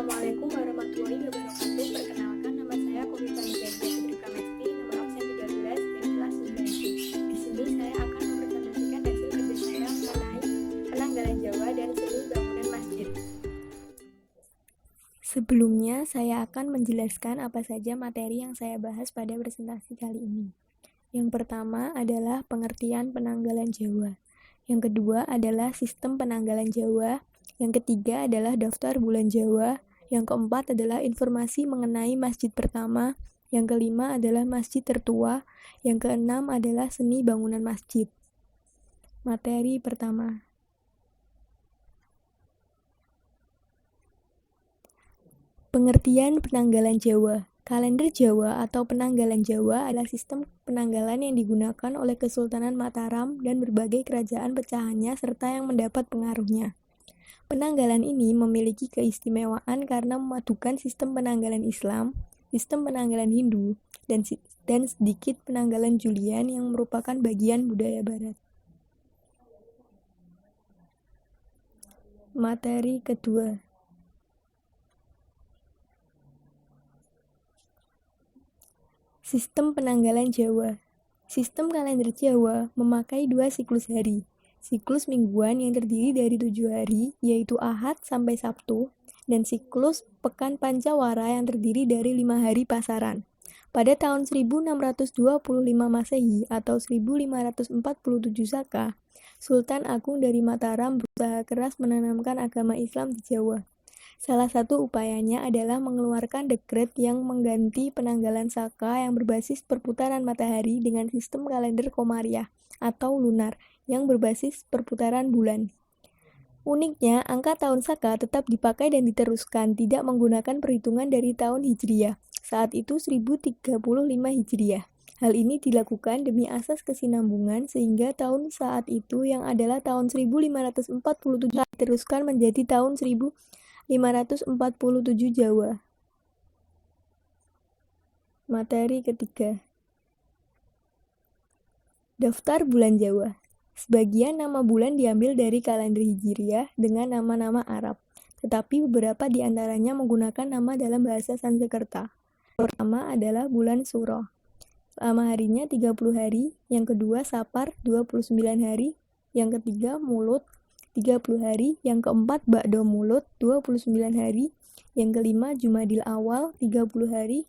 Assalamualaikum warahmatullahi wabarakatuh. Perkenalkan, nama saya Kofifah Indrianti Putri Pramesti, nomor absen 13 dari kelas 9. Di sini saya akan mempresentasikan hasil kerja saya mengenai penanggalan Jawa dan seni bangunan masjid. Sebelumnya, saya akan menjelaskan apa saja materi yang saya bahas pada presentasi kali ini. Yang pertama adalah pengertian penanggalan Jawa. Yang kedua adalah sistem penanggalan Jawa. Yang ketiga adalah daftar bulan Jawa. Yang keempat adalah informasi mengenai masjid pertama. Yang kelima adalah masjid tertua. Yang keenam adalah seni bangunan masjid. Materi pertama. Pengertian penanggalan Jawa. Kalender Jawa atau penanggalan Jawa adalah sistem penanggalan yang digunakan oleh Kesultanan Mataram dan berbagai kerajaan pecahannya serta yang mendapat pengaruhnya. Penanggalan ini memiliki keistimewaan karena memadukan sistem penanggalan Islam, sistem penanggalan Hindu, dan sedikit penanggalan Julian yang merupakan bagian budaya Barat. Materi kedua. Sistem penanggalan Jawa. Sistem kalender Jawa memakai 2 siklus hari. Siklus mingguan yang terdiri dari 7 hari, yaitu Ahad sampai Sabtu, dan siklus pekan Pancawara yang terdiri dari 5 hari pasaran. Pada tahun 1625 Masehi atau 1547 Saka, Sultan Agung dari Mataram berusaha keras menanamkan agama Islam di Jawa. Salah satu upayanya adalah mengeluarkan dekret yang mengganti penanggalan Saka yang berbasis perputaran matahari dengan sistem kalender Komariah atau lunar yang berbasis perputaran bulan. Uniknya, angka tahun Saka tetap dipakai dan diteruskan, tidak menggunakan perhitungan dari tahun Hijriah. Saat itu 1035 Hijriah. Hal ini dilakukan demi asas kesinambungan sehingga tahun saat itu yang adalah tahun 1547 diteruskan menjadi tahun 1547 Jawa. Materi ketiga. Daftar bulan Jawa. Sebagian nama bulan diambil dari kalender Hijriah dengan nama-nama Arab, tetapi beberapa di antaranya menggunakan nama dalam bahasa Sanskerta. Pertama adalah bulan Suro. Selama harinya 30 hari, yang kedua Sapar 29 hari, yang ketiga Mulut 30 hari, yang keempat Ba'do Mulut 29 hari, yang kelima Jumadil Awal 30 hari,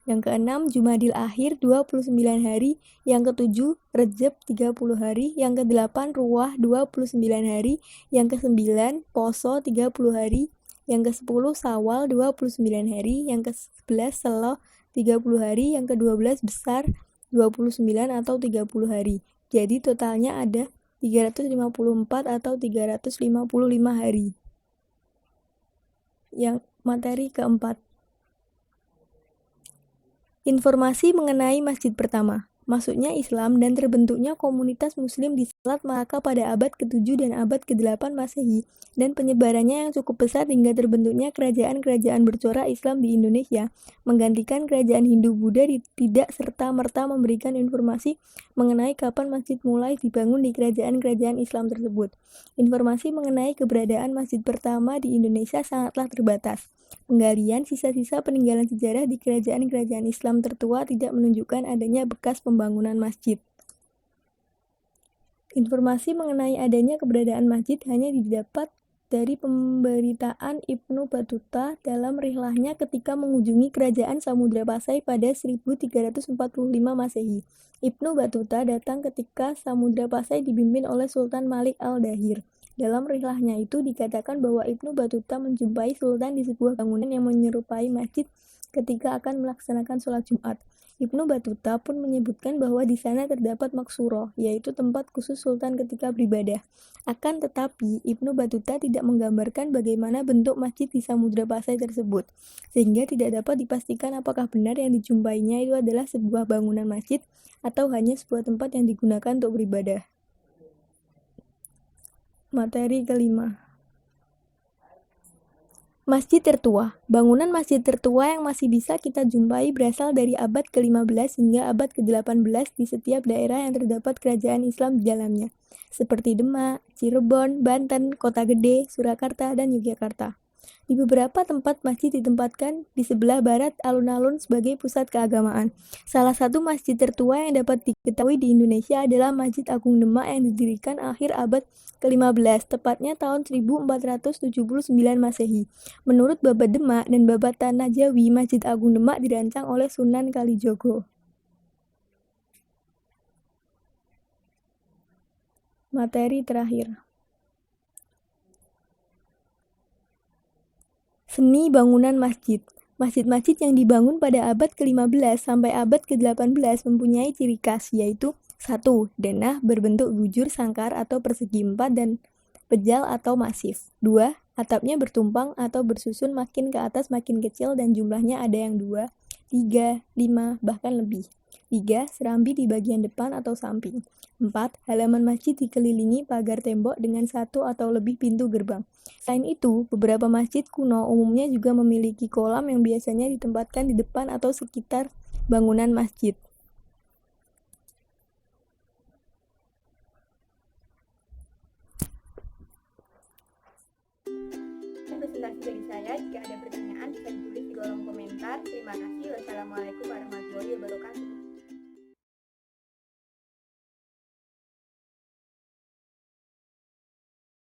yang keenam Jumadil Akhir 29 hari, yang ketujuh Rejab 30 hari, yang kedelapan Ruwah 29 hari, yang kesembilan Poso 30 hari, yang ke-10 Sawal 29 hari, yang ke-11 Selo 30 hari, yang ke-12 Besar 29 atau 30 hari. Jadi totalnya ada 354 atau 355 hari. Yang materi keempat. Informasi mengenai masjid pertama. Masuknya Islam dan terbentuknya komunitas Muslim di Selat Malaka pada abad ke-7 dan abad ke-8 Masehi, dan penyebarannya yang cukup besar hingga terbentuknya kerajaan-kerajaan bercorak Islam di Indonesia, menggantikan kerajaan Hindu-Buddha tidak serta-merta memberikan informasi mengenai kapan masjid mulai dibangun di kerajaan-kerajaan Islam tersebut. Informasi mengenai keberadaan masjid pertama di Indonesia sangatlah terbatas. Penggalian sisa-sisa peninggalan sejarah di kerajaan-kerajaan Islam tertua tidak menunjukkan adanya bekas pembangunan masjid. Informasi mengenai adanya keberadaan masjid hanya didapat dari pemberitaan Ibnu Battuta dalam rihlahnya ketika mengunjungi kerajaan Samudra Pasai pada 1345 Masehi. Ibnu Battuta datang ketika Samudra Pasai dipimpin oleh Sultan Malik al-Dahir. Dalam rihlahnya itu dikatakan bahwa Ibnu Battuta menjumpai Sultan di sebuah bangunan yang menyerupai masjid ketika akan melaksanakan sholat Jumat. Ibnu Battuta pun menyebutkan bahwa di sana terdapat maksuro, yaitu tempat khusus Sultan ketika beribadah. Akan tetapi, Ibnu Battuta tidak menggambarkan bagaimana bentuk masjid di Samudra Pasai tersebut, sehingga tidak dapat dipastikan apakah benar yang dijumpainya itu adalah sebuah bangunan masjid atau hanya sebuah tempat yang digunakan untuk beribadah. Materi kelima. Masjid tertua. Bangunan masjid tertua yang masih bisa kita jumpai berasal dari abad ke-15 hingga abad ke-18 di setiap daerah yang terdapat kerajaan Islam di dalamnya, seperti Demak, Cirebon, Banten, Kota Gede, Surakarta, dan Yogyakarta. Di beberapa tempat masjid ditempatkan di sebelah barat alun-alun sebagai pusat keagamaan. Salah satu masjid tertua yang dapat diketahui di Indonesia adalah Masjid Agung Demak yang didirikan akhir abad ke-15, tepatnya tahun 1479 Masehi. Menurut Babat Demak dan Babat Tanah Jawi, Masjid Agung Demak dirancang oleh Sunan Kalijogo. Materi terakhir. Seni bangunan masjid. Masjid-masjid yang dibangun pada abad ke-15 sampai abad ke-18 mempunyai ciri khas, yaitu 1. Denah berbentuk bujur sangkar atau persegi 4 dan pejal atau masif. 2. Atapnya bertumpang atau bersusun makin ke atas makin kecil dan jumlahnya ada yang 2, 3, 5, bahkan lebih. 3. Serambi di bagian depan atau samping. 4. Halaman masjid dikelilingi pagar tembok dengan 1 atau lebih pintu gerbang. Selain itu, beberapa masjid kuno umumnya juga memiliki kolam yang biasanya ditempatkan di depan atau sekitar bangunan masjid. Presentasi dari saya. Jika ada pertanyaan bisa ditulis di kolom komentar. Terima kasih. Wassalamualaikum warahmatullahi wabarakatuh.